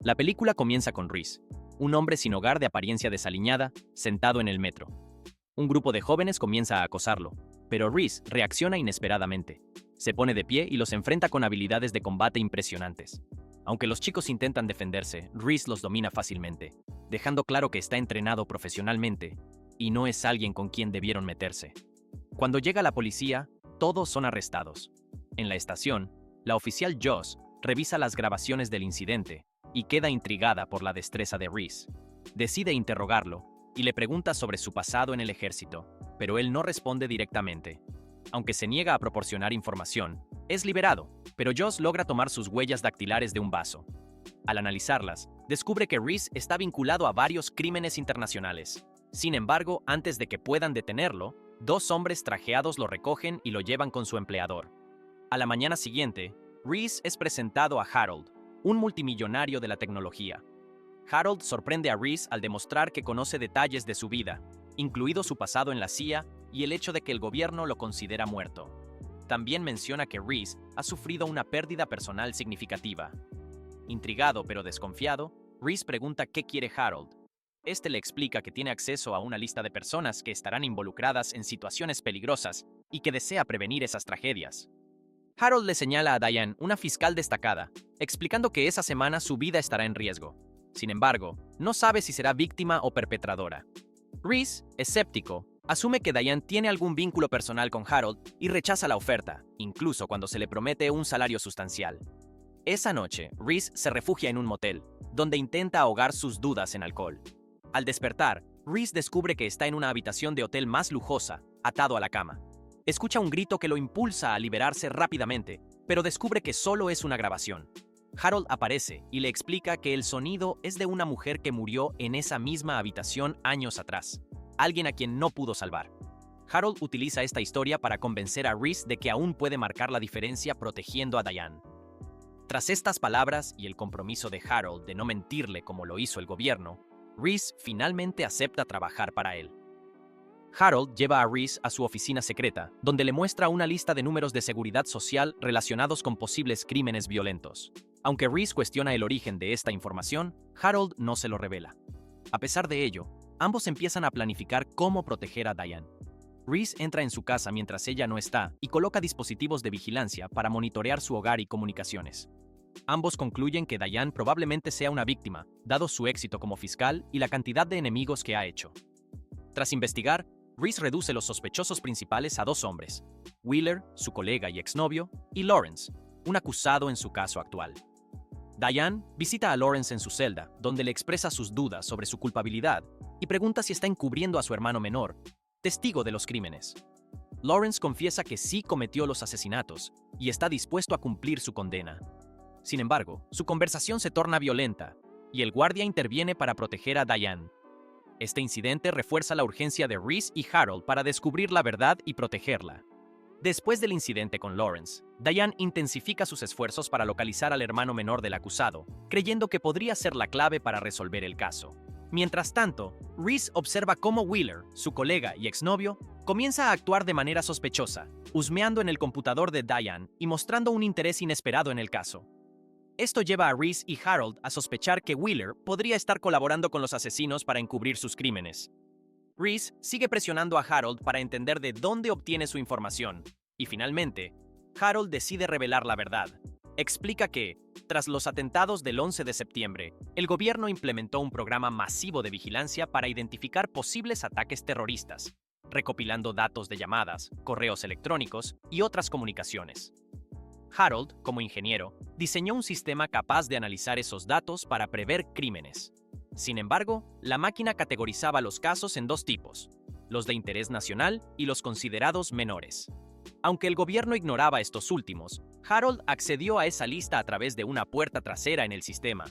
La película comienza con Reese, un hombre sin hogar de apariencia desaliñada, sentado en el metro. Un grupo de jóvenes comienza a acosarlo, pero Reese reacciona inesperadamente. Se pone de pie y los enfrenta con habilidades de combate impresionantes. Aunque los chicos intentan defenderse, Reese los domina fácilmente, dejando claro que está entrenado profesionalmente y no es alguien con quien debieron meterse. Cuando llega la policía, todos son arrestados. En la estación, la oficial Joss revisa las grabaciones del incidente y queda intrigada por la destreza de Reese. Decide interrogarlo y le pregunta sobre su pasado en el ejército, pero él no responde directamente. Aunque se niega a proporcionar información, es liberado, pero Joss logra tomar sus huellas dactilares de un vaso. Al analizarlas, descubre que Reese está vinculado a varios crímenes internacionales. Sin embargo, antes de que puedan detenerlo, dos hombres trajeados lo recogen y lo llevan con su empleador. A la mañana siguiente, Reese es presentado a Harold, un multimillonario de la tecnología. Harold sorprende a Reese al demostrar que conoce detalles de su vida, incluido su pasado en la CIA y el hecho de que el gobierno lo considera muerto. También menciona que Reese ha sufrido una pérdida personal significativa. Intrigado pero desconfiado, Reese pregunta qué quiere Harold. Este le explica que tiene acceso a una lista de personas que estarán involucradas en situaciones peligrosas y que desea prevenir esas tragedias. Harold le señala a Diane, una fiscal destacada, explicando que esa semana su vida estará en riesgo. Sin embargo, no sabe si será víctima o perpetradora. Reese, escéptico, asume que Diane tiene algún vínculo personal con Harold y rechaza la oferta, incluso cuando se le promete un salario sustancial. Esa noche, Reese se refugia en un motel, donde intenta ahogar sus dudas en alcohol. Al despertar, Reese descubre que está en una habitación de hotel más lujosa, atado a la cama. Escucha un grito que lo impulsa a liberarse rápidamente, pero descubre que solo es una grabación. Harold aparece y le explica que el sonido es de una mujer que murió en esa misma habitación años atrás, alguien a quien no pudo salvar. Harold utiliza esta historia para convencer a Reese de que aún puede marcar la diferencia protegiendo a Diane. Tras estas palabras y el compromiso de Harold de no mentirle como lo hizo el gobierno, Reese finalmente acepta trabajar para él. Harold lleva a Reese a su oficina secreta, donde le muestra una lista de números de seguridad social relacionados con posibles crímenes violentos. Aunque Reese cuestiona el origen de esta información, Harold no se lo revela. A pesar de ello, ambos empiezan a planificar cómo proteger a Diane. Reese entra en su casa mientras ella no está y coloca dispositivos de vigilancia para monitorear su hogar y comunicaciones. Ambos concluyen que Diane probablemente sea una víctima, dado su éxito como fiscal y la cantidad de enemigos que ha hecho. Tras investigar, Reese reduce los sospechosos principales a dos hombres: Wheeler, su colega y exnovio, y Lawrence, un acusado en su caso actual. Diane visita a Lawrence en su celda, donde le expresa sus dudas sobre su culpabilidad y pregunta si está encubriendo a su hermano menor, testigo de los crímenes. Lawrence confiesa que sí cometió los asesinatos y está dispuesto a cumplir su condena. Sin embargo, su conversación se torna violenta y el guardia interviene para proteger a Diane. Este incidente refuerza la urgencia de Reese y Harold para descubrir la verdad y protegerla. Después del incidente con Lawrence, Diane intensifica sus esfuerzos para localizar al hermano menor del acusado, creyendo que podría ser la clave para resolver el caso. Mientras tanto, Reese observa cómo Wheeler, su colega y exnovio, comienza a actuar de manera sospechosa, husmeando en el computador de Diane y mostrando un interés inesperado en el caso. Esto lleva a Reese y Harold a sospechar que Wheeler podría estar colaborando con los asesinos para encubrir sus crímenes. Reese sigue presionando a Harold para entender de dónde obtiene su información, y finalmente, Harold decide revelar la verdad. Explica que, tras los atentados del 11 de septiembre, el gobierno implementó un programa masivo de vigilancia para identificar posibles ataques terroristas, recopilando datos de llamadas, correos electrónicos y otras comunicaciones. Harold, como ingeniero, diseñó un sistema capaz de analizar esos datos para prever crímenes. Sin embargo, la máquina categorizaba los casos en dos tipos: los de interés nacional y los considerados menores. Aunque el gobierno ignoraba estos últimos, Harold accedió a esa lista a través de una puerta trasera en el sistema.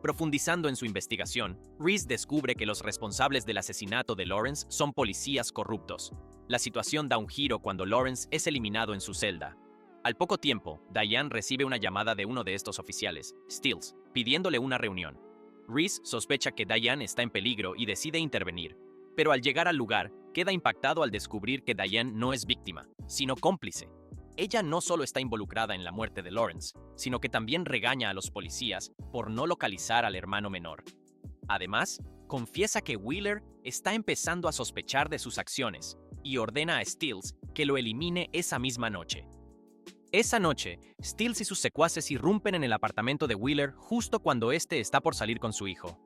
Profundizando en su investigación, Reese descubre que los responsables del asesinato de Lawrence son policías corruptos. La situación da un giro cuando Lawrence es eliminado en su celda. Al poco tiempo, Diane recibe una llamada de uno de estos oficiales, Stills, pidiéndole una reunión. Reese sospecha que Diane está en peligro y decide intervenir, pero al llegar al lugar, queda impactado al descubrir que Diane no es víctima, sino cómplice. Ella no solo está involucrada en la muerte de Lawrence, sino que también regaña a los policías por no localizar al hermano menor. Además, confiesa que Wheeler está empezando a sospechar de sus acciones y ordena a Stills que lo elimine esa misma noche. Esa noche, Stills y sus secuaces irrumpen en el apartamento de Wheeler justo cuando este está por salir con su hijo.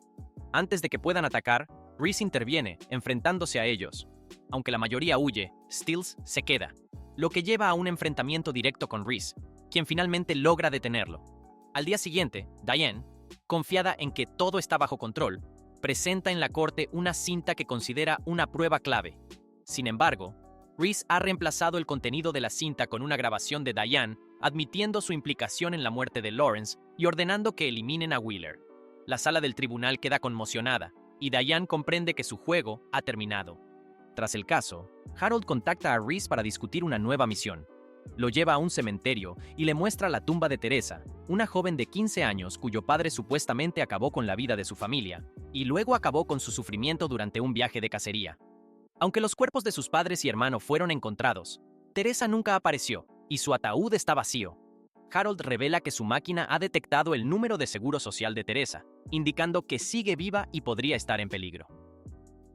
Antes de que puedan atacar, Reese interviene, enfrentándose a ellos. Aunque la mayoría huye, Stills se queda, lo que lleva a un enfrentamiento directo con Reese, quien finalmente logra detenerlo. Al día siguiente, Diane, confiada en que todo está bajo control, presenta en la corte una cinta que considera una prueba clave. Sin embargo, Reese ha reemplazado el contenido de la cinta con una grabación de Diane, admitiendo su implicación en la muerte de Lawrence y ordenando que eliminen a Wheeler. La sala del tribunal queda conmocionada, y Diane comprende que su juego ha terminado. Tras el caso, Harold contacta a Reese para discutir una nueva misión. Lo lleva a un cementerio y le muestra la tumba de Teresa, una joven de 15 años cuyo padre supuestamente acabó con la vida de su familia, y luego acabó con su sufrimiento durante un viaje de cacería. Aunque los cuerpos de sus padres y hermano fueron encontrados, Teresa nunca apareció, y su ataúd está vacío. Harold revela que su máquina ha detectado el número de seguro social de Teresa, indicando que sigue viva y podría estar en peligro.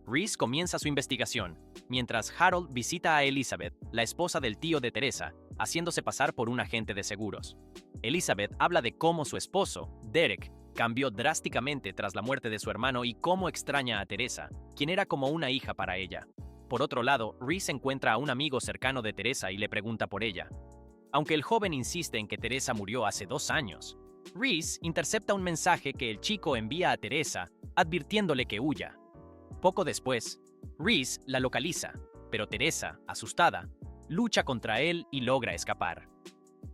Reese comienza su investigación, mientras Harold visita a Elizabeth, la esposa del tío de Teresa, haciéndose pasar por un agente de seguros. Elizabeth habla de cómo su esposo, Derek, cambió drásticamente tras la muerte de su hermano y cómo extraña a Teresa, quien era como una hija para ella. Por otro lado, Reese encuentra a un amigo cercano de Teresa y le pregunta por ella. Aunque el joven insiste en que Teresa murió hace 2 años, Reese intercepta un mensaje que el chico envía a Teresa, advirtiéndole que huya. Poco después, Reese la localiza, pero Teresa, asustada, lucha contra él y logra escapar.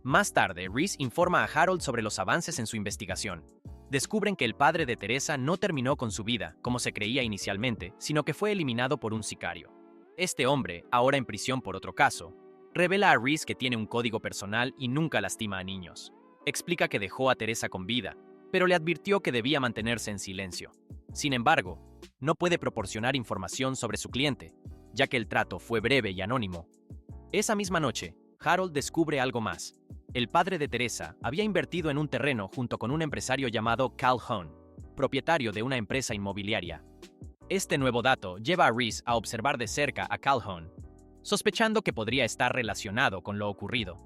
Más tarde, Reese informa a Harold sobre los avances en su investigación. Descubren que el padre de Teresa no terminó con su vida, como se creía inicialmente, sino que fue eliminado por un sicario. Este hombre, ahora en prisión por otro caso, revela a Reese que tiene un código personal y nunca lastima a niños. Explica que dejó a Teresa con vida, pero le advirtió que debía mantenerse en silencio. Sin embargo, no puede proporcionar información sobre su cliente, ya que el trato fue breve y anónimo. Esa misma noche, Harold descubre algo más. El padre de Teresa había invertido en un terreno junto con un empresario llamado Calhoun, propietario de una empresa inmobiliaria. Este nuevo dato lleva a Reese a observar de cerca a Calhoun, sospechando que podría estar relacionado con lo ocurrido.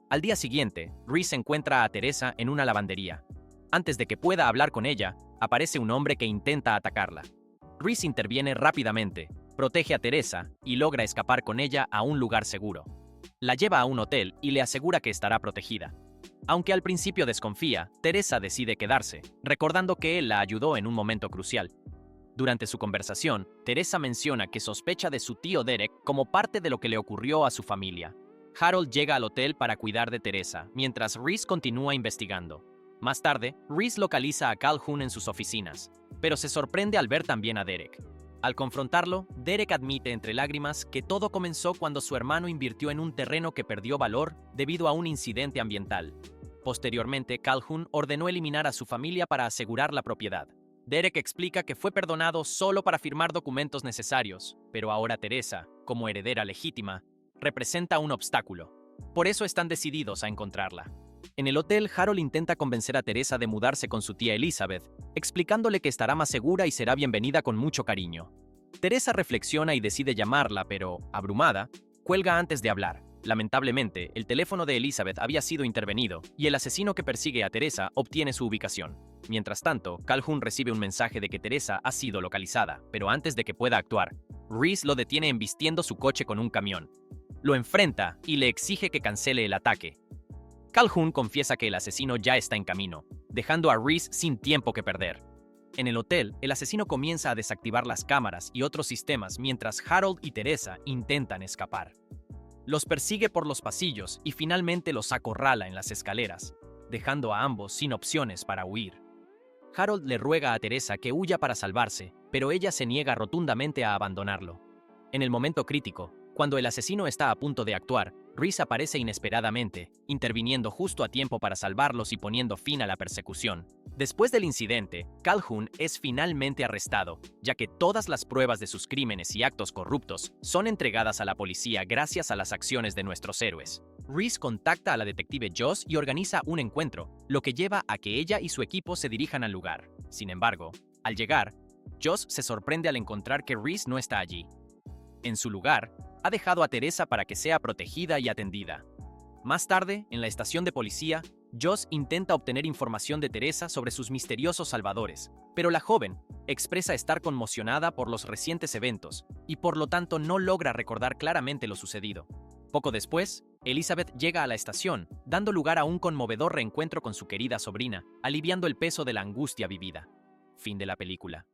Al día siguiente, Reese encuentra a Teresa en una lavandería. Antes de que pueda hablar con ella, aparece un hombre que intenta atacarla. Reese interviene rápidamente, protege a Teresa y logra escapar con ella a un lugar seguro. La lleva a un hotel y le asegura que estará protegida. Aunque al principio desconfía, Teresa decide quedarse, recordando que él la ayudó en un momento crucial. Durante su conversación, Teresa menciona que sospecha de su tío Derek como parte de lo que le ocurrió a su familia. Harold llega al hotel para cuidar de Teresa, mientras Reese continúa investigando. Más tarde, Reese localiza a Calhoun en sus oficinas, pero se sorprende al ver también a Derek. Al confrontarlo, Derek admite entre lágrimas que todo comenzó cuando su hermano invirtió en un terreno que perdió valor debido a un incidente ambiental. Posteriormente, Calhoun ordenó eliminar a su familia para asegurar la propiedad. Derek explica que fue perdonado solo para firmar documentos necesarios, pero ahora Teresa, como heredera legítima, representa un obstáculo. Por eso están decididos a encontrarla. En el hotel, Harold intenta convencer a Teresa de mudarse con su tía Elizabeth, explicándole que estará más segura y será bienvenida con mucho cariño. Teresa reflexiona y decide llamarla, pero, abrumada, cuelga antes de hablar. Lamentablemente, el teléfono de Elizabeth había sido intervenido y el asesino que persigue a Teresa obtiene su ubicación. Mientras tanto, Calhoun recibe un mensaje de que Teresa ha sido localizada, pero antes de que pueda actuar, Reese lo detiene embistiendo su coche con un camión. Lo enfrenta y le exige que cancele el ataque. Calhoun confiesa que el asesino ya está en camino, dejando a Reese sin tiempo que perder. En el hotel, el asesino comienza a desactivar las cámaras y otros sistemas mientras Harold y Teresa intentan escapar. Los persigue por los pasillos y finalmente los acorrala en las escaleras, dejando a ambos sin opciones para huir. Harold le ruega a Teresa que huya para salvarse, pero ella se niega rotundamente a abandonarlo. En el momento crítico, cuando el asesino está a punto de actuar, Reese aparece inesperadamente, interviniendo justo a tiempo para salvarlos y poniendo fin a la persecución. Después del incidente, Calhoun es finalmente arrestado, ya que todas las pruebas de sus crímenes y actos corruptos son entregadas a la policía gracias a las acciones de nuestros héroes. Reese contacta a la detective Joss y organiza un encuentro, lo que lleva a que ella y su equipo se dirijan al lugar. Sin embargo, al llegar, Joss se sorprende al encontrar que Reese no está allí. En su lugar, ha dejado a Teresa para que sea protegida y atendida. Más tarde, en la estación de policía, Joss intenta obtener información de Teresa sobre sus misteriosos salvadores, pero la joven expresa estar conmocionada por los recientes eventos y por lo tanto no logra recordar claramente lo sucedido. Poco después, Elizabeth llega a la estación, dando lugar a un conmovedor reencuentro con su querida sobrina, aliviando el peso de la angustia vivida. Fin de la película.